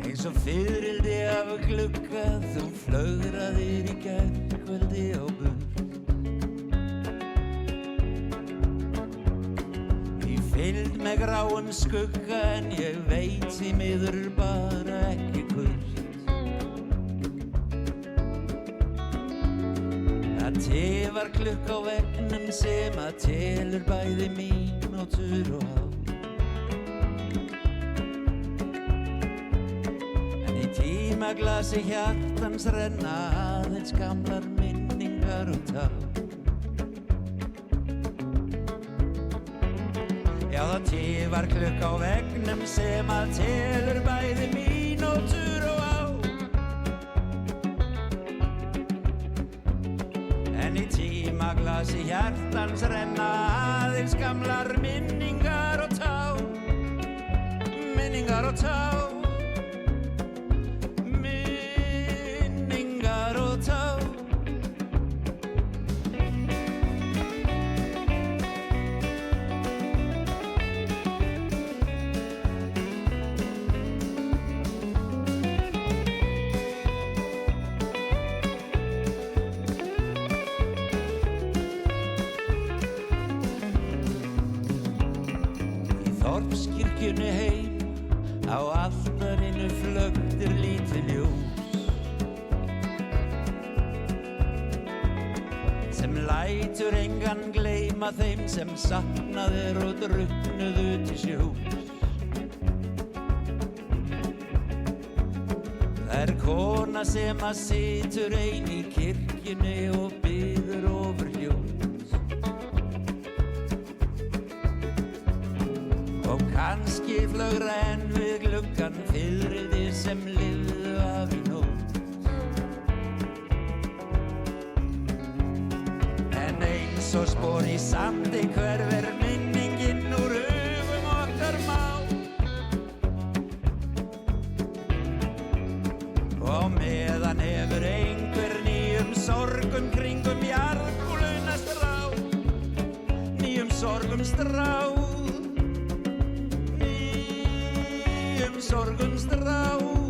Eins og fiðrildi af glugga þú flögraðir í gærkvöldi á burt. Í fylgd með gráum skugga en ég veit því miður bara ekki hvort. Það tifar klukk á veggnum sem að telur bæði mínútur og ár. Glasi hjartans renna aðeins gamlar minningar og tár. Já, það tifar klukk á veggnum sem að telur bæði mínútur og ár. En í tímaglasi hjartans renna aðeins gamlar minningar og tár. Minningar og tár. Þorpskirkjunni heim á altarinu flögtir lítið ljós sem lætur engan gleyma þeim sem saknaðir og drukknuðu til sjós. Það kona sem að situr ein í kirkjunni og biður ofur ljós. Kannski flögra enn við gluggan fiðrildi sem lifðu af í nótt. En eins og spor í sandi hverfur minningin úr hugum okkar má. Og meðan hefur einhver nýjum sorgum kringum jarðkúluna stráð. Nýjum sorgum stráð. Sorgum stráð.